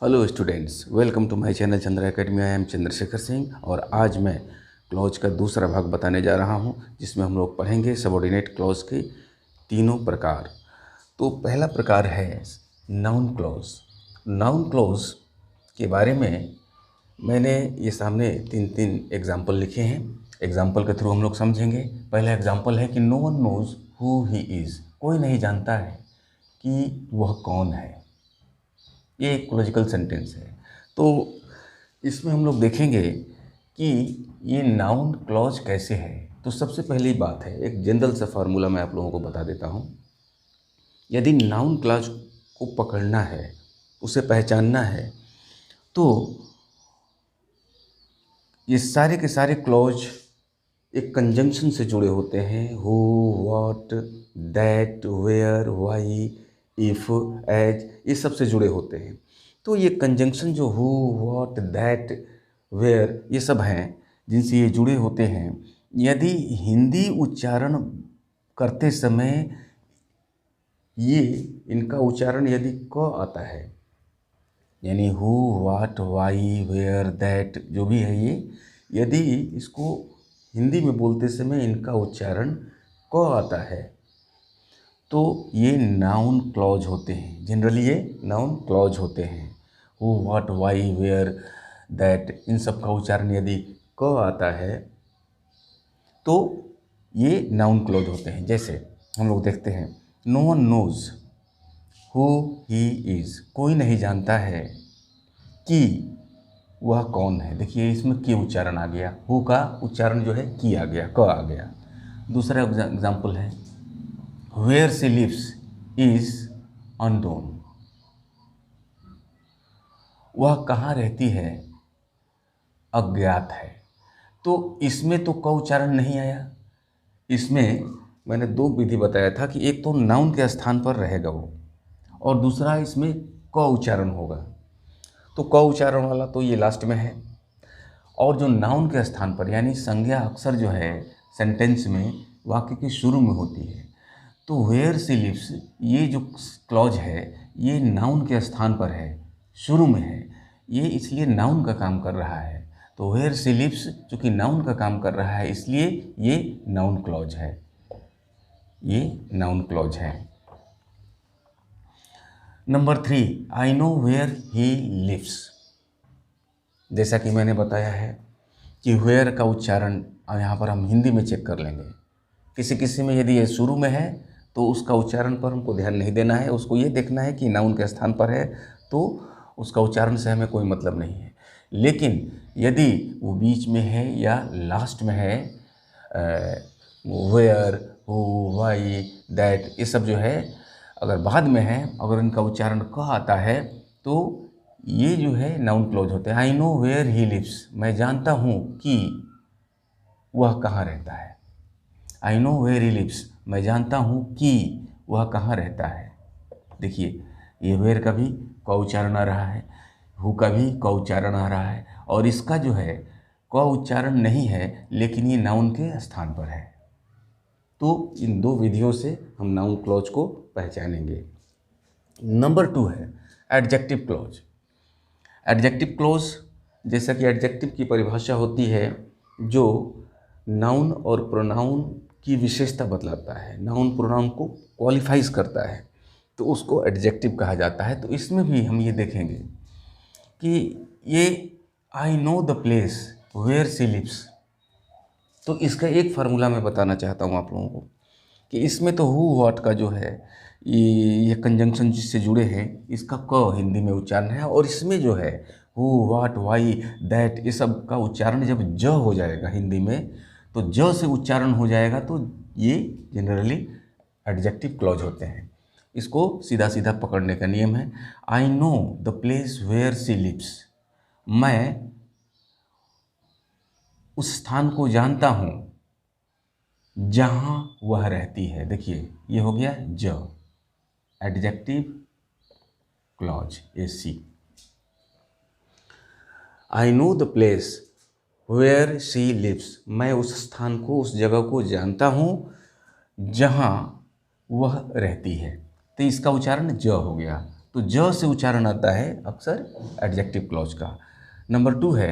Hello students, welcome to my channel Chandra academy. I am Chandrashekhar Singh और आज मैं क्लॉज का दूसरा भाग बताने जा रहा हूं, जिसमें हम लोग पढ़ेंगे सबऑर्डिनेट क्लॉज के तीनों प्रकार। तो पहला प्रकार है नाउन क्लॉज। नाउन क्लॉज के बारे में मैंने ये सामने तीन तीन एग्जाम्पल लिखे हैं। एग्जाम्पल के थ्रू हम लोग समझेंगे। पहला एग्जाम्पल है कि no one knows who he is. कोई नहीं जानता है कि वह कौन है। ये एक लॉजिकल सेंटेंस है। तो इसमें हम लोग देखेंगे कि ये नाउन क्लॉज कैसे है। तो सबसे पहली बात है, एक जनरल सा फार्मूला मैं आप लोगों को बता देता हूँ। यदि नाउन क्लॉज को पकड़ना है, उसे पहचानना है, तो ये सारे के सारे क्लॉज एक कंजंक्शन से जुड़े होते हैं। Who, what, that, where, why, if, as, ये सब से जुड़े होते हैं। तो ये कंजंक्शन जो हु, व्हाट, दैट, वेयर, ये सब हैं जिनसे ये जुड़े होते हैं, यदि हिंदी उच्चारण करते समय ये इनका उच्चारण यदि क आता है, यानी who, what, why, where, that जो भी है, ये यदि इसको हिंदी में बोलते समय इनका उच्चारण क आता है, तो ये नाउन क्लॉज होते हैं। जनरली ये नाउन क्लॉज होते हैं। Who, what, why, where, that, इन सब का उच्चारण यदि क आता है तो ये नाउन क्लॉज होते हैं। जैसे हम लोग देखते हैं, no one knows who he is. कोई नहीं जानता है कि वह कौन है। देखिए, इसमें की उच्चारण आ गया, हु का उच्चारण जो है की आ गया, क आ गया। दूसरा एग्जाम्पल है, where she lives is unknown. वह कहाँ रहती है अज्ञात है। तो इसमें तो क उच्चारण नहीं आया। इसमें मैंने दो विधि बताया था कि एक तो नाउन के स्थान पर रहेगा वो, और दूसरा इसमें क उच्चारण होगा। तो क उच्चारण वाला तो ये लास्ट में है, और जो नाउन के स्थान पर यानी संज्ञा अक्सर जो है सेंटेंस में वाक्य के शुरू में होती है। तो वेयर सी लिव्स, ये जो क्लॉज है ये नाउन के स्थान पर है, शुरू में है, ये इसलिए नाउन का काम कर रहा है। तो वेयर सी लिव्स चूँकि नाउन का काम कर रहा है, इसलिए ये नाउन क्लॉज है। ये नाउन क्लॉज है। Number 3, I know where he lives. जैसा कि मैंने बताया है कि वेयर का उच्चारण यहाँ पर हम हिंदी में चेक कर लेंगे। किसी किसी में यदि ये शुरू में है तो उसका उच्चारण पर हमको ध्यान नहीं देना है, उसको ये देखना है कि नाउन के स्थान पर है, तो उसका उच्चारण से हमें कोई मतलब नहीं है। लेकिन यदि वो बीच में है या लास्ट में है, वेयर, हु, वाई, दैट, ये सब जो है अगर बाद में है, अगर इनका उच्चारण क आता है, तो ये जो है नाउन क्लॉज होते हैं। I know where he lives, मैं जानता हूँ कि वह कहाँ रहता है। I know where he lives, मैं जानता हूँ कि वह कहाँ रहता है। देखिए, ये वेयर का भी क उच्चारण आ रहा है, हु का भी क उच्चारण आ रहा है, और इसका जो है क उच्चारण नहीं है, लेकिन ये नाउन के स्थान पर है। तो इन दो विधियों से हम नाउन क्लॉज को पहचानेंगे। नंबर 2 है एडजेक्टिव क्लॉज। एडजेक्टिव क्लॉज, जैसा कि एडजेक्टिव की परिभाषा होती है जो नाउन और प्रोनाउन की विशेषता बतलाता है, नाउन प्रोनाउन को क्वालिफाइज करता है, तो उसको एडजेक्टिव कहा जाता है। तो इसमें भी हम ये देखेंगे कि ये I know the place where she lives, तो इसका एक फार्मूला मैं बताना चाहता हूँ आप लोगों को कि इसमें तो हु, व्हाट का जो है ये कंजंक्शन जिससे जुड़े हैं, इसका क हिंदी में उच्चारण है, और इसमें जो है हु, व्हाट, वाई, दैट, ये सब का उच्चारण जब ज हो जाएगा हिंदी में, तो ज से उच्चारण हो जाएगा, तो ये जनरली एडजेक्टिव क्लॉज होते हैं। इसको सीधा सीधा पकड़ने का नियम है। I know the place where she lives, मैं उस स्थान को जानता हूँ जहाँ वह रहती है। देखिए, ये हो गया ज, adjective clause, AC। I know the place where she lives, मैं उस स्थान को, उस जगह को जानता हूँ जहाँ वह रहती है। तो इसका उच्चारण ज हो गया। तो ज से उच्चारण आता है अक्सर एडजेक्टिव क्लॉज का। नंबर 2 है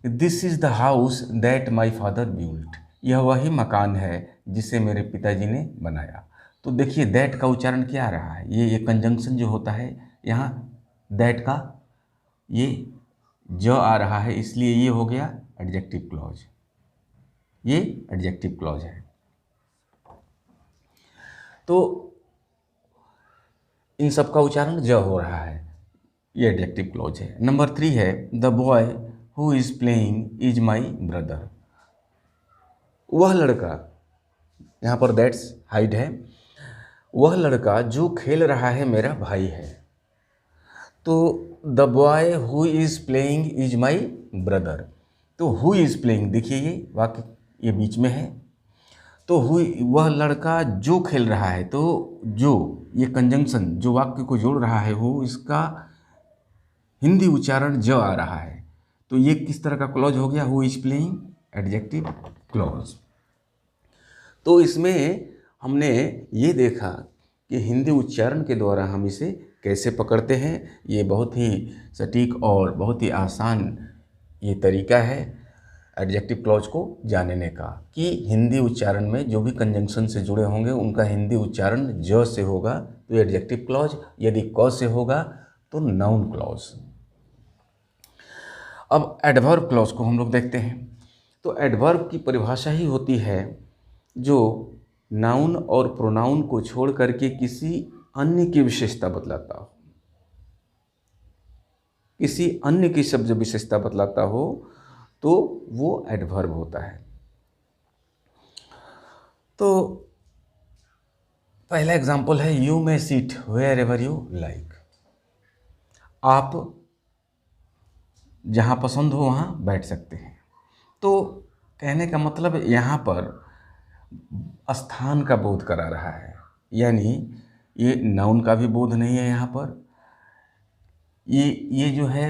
this is the house that my father built, यह वही मकान है जिसे मेरे पिताजी ने बनाया। तो देखिए दैट का उच्चारण क्या आ रहा है, ये कंजंक्शन जो होता है यहाँ दैट का ये ज आ रहा है, इसलिए ये हो गया एडजेक्टिव क्लॉज, ये एडजेक्टिव क्लॉज है। तो इन सब का उच्चारण ज हो रहा है, ये एडजेक्टिव क्लॉज है। नंबर 3 है the boy who is playing is my brother, वह लड़का, यहाँ पर दैट्स हाइड है, वह लड़का जो खेल रहा है मेरा भाई है। तो the boy who is playing is my brother, तो हु इज़ प्लेइंग देखिए ये वाक्य ये बीच में है, तो हु वह लड़का जो खेल रहा है, तो जो ये कंजंक्शन जो वाक्य को जोड़ रहा है हु, इसका हिंदी उच्चारण ज आ रहा है। तो ये किस तरह का क्लॉज हो गया, who is playing adjective clause. तो इसमें हमने ये देखा कि हिंदी उच्चारण के द्वारा हम इसे कैसे पकड़ते हैं। ये बहुत ही सटीक और बहुत ही आसान ये तरीका है एडजेक्टिव क्लॉज को जानने का, कि हिंदी उच्चारण में जो भी कंजंक्शन से जुड़े होंगे उनका हिंदी उच्चारण ज से होगा तो एडजेक्टिव क्लॉज, यदि क से होगा तो नाउन क्लॉज। अब एडवर्ब क्लॉज को हम लोग देखते हैं। तो एडवर्ब की परिभाषा ही होती है जो नाउन और प्रोनाउन को छोड़ करके किसी अन्य की विशेषता बतलाता हो, किसी अन्य की शब्द विशेषता बतलाता हो तो वो एडवर्ब होता है। तो पहला एग्जाम्पल है you may sit wherever you like, आप जहाँ पसंद हो वहाँ बैठ सकते हैं। तो कहने का मतलब यहाँ पर स्थान का बोध करा रहा है, यानी ये नाउन का भी बोध नहीं है यहाँ पर, ये जो है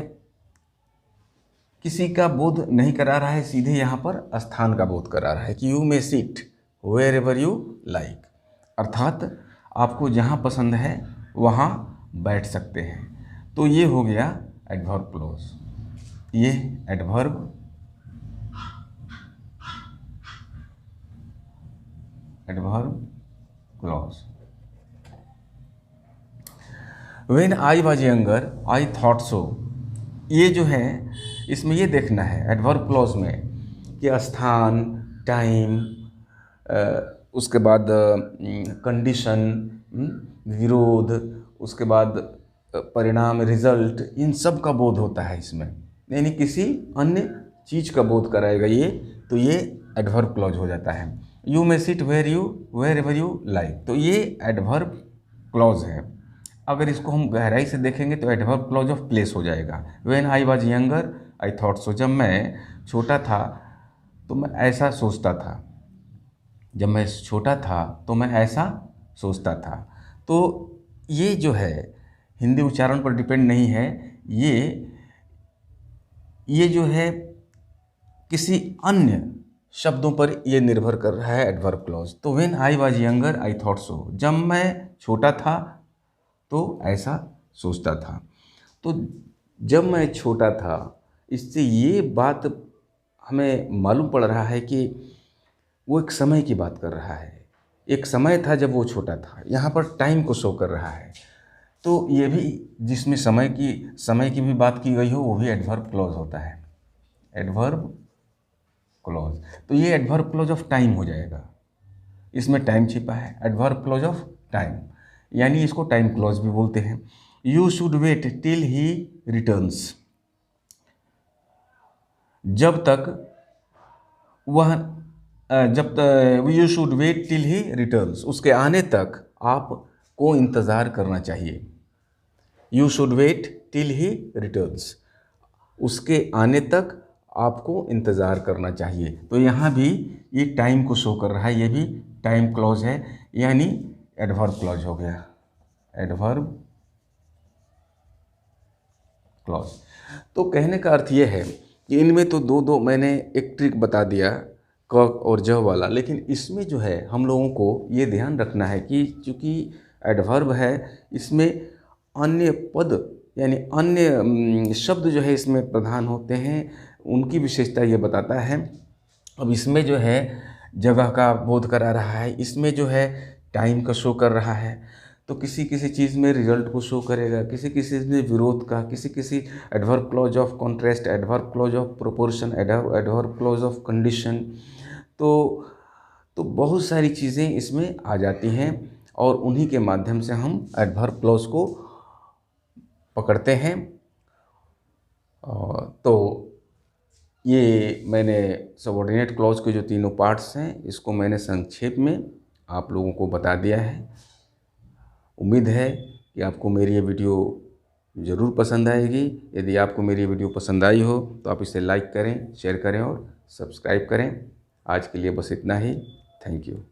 किसी का बोध नहीं करा रहा है, सीधे यहाँ पर स्थान का बोध करा रहा है कि you may sit wherever you like, अर्थात आपको जहाँ पसंद है वहाँ बैठ सकते हैं। तो ये हो गया एडवर्ब क्लॉज, ये adverb clause. When I was younger I thought so, ये जो है इसमें ये देखना है एडवर्ब क्लॉज में कि स्थान, टाइम, उसके बाद कंडीशन, विरोध, उसके बाद परिणाम, रिजल्ट, इन सब का बोध होता है इसमें, यानी किसी अन्य चीज़ का बोध कराएगा ये, तो ये एडवर्ब क्लॉज हो जाता है। You may sit wherever you like, तो ये एडवर्ब क्लॉज है। अगर इसको हम गहराई से देखेंगे तो एडवर्ब क्लॉज ऑफ प्लेस हो जाएगा। When I was younger I thought so, जब मैं छोटा था तो मैं ऐसा सोचता था, जब मैं छोटा था तो मैं ऐसा सोचता था। तो ये जो है हिंदी उच्चारण पर डिपेंड नहीं है, ये जो है किसी अन्य शब्दों पर ये निर्भर कर रहा है एडवर्ब क्लॉज। तो when I was younger I thought so, जब मैं छोटा था तो ऐसा सोचता था। तो जब मैं छोटा था, इससे ये बात हमें मालूम पड़ रहा है कि वो एक समय की बात कर रहा है, एक समय था जब वो छोटा था, यहाँ पर टाइम को शो कर रहा है। तो ये भी जिसमें समय की भी बात की गई हो वो भी एडवर्ब क्लॉज होता है, एडवर्ब क्लॉज। तो ये एडवर्ब क्लॉज ऑफ टाइम हो जाएगा, इसमें टाइम छिपा है, एडवर्ब क्लॉज ऑफ टाइम, यानी इसको टाइम क्लॉज भी बोलते हैं। You should wait till he returns, जब तक you should wait till he returns, उसके आने तक आपको इंतज़ार करना चाहिए। You should wait till he returns, उसके आने तक आपको इंतज़ार करना चाहिए। तो यहाँ भी ये टाइम को शो कर रहा है, ये भी टाइम क्लॉज है, यानी एडवर्ब क्लॉज हो गया, एडवर्ब क्लॉज। तो कहने का अर्थ ये है कि इनमें तो दो मैंने एक ट्रिक बता दिया क और ज वाला, लेकिन इसमें जो है हम लोगों को ये ध्यान रखना है कि चूँकि एडवर्ब है, इसमें अन्य पद यानी अन्य शब्द जो है इसमें प्रधान होते हैं, उनकी विशेषता ये बताता है। अब इसमें जो है जगह का बोध करा रहा है, इसमें जो है टाइम का शो कर रहा है। तो किसी किसी चीज़ में रिजल्ट को शो करेगा, किसी किसी में विरोध का, किसी किसी adverb clause of contrast, adverb clause of proportion, adverb clause of condition. तो बहुत सारी चीज़ें इसमें आ जाती हैं और उन्हीं के माध्यम से हम एडवर्ब क्लॉज को पकड़ते हैं। तो ये मैंने सबऑर्डिनेट क्लॉज के जो तीनों पार्ट्स हैं इसको मैंने संक्षेप में आप लोगों को बता दिया है। उम्मीद है कि आपको मेरी ये वीडियो ज़रूर पसंद आएगी। यदि आपको मेरी ये वीडियो पसंद आई हो तो आप इसे लाइक करें, शेयर करें और सब्सक्राइब करें। आज के लिए बस इतना ही। Thank you.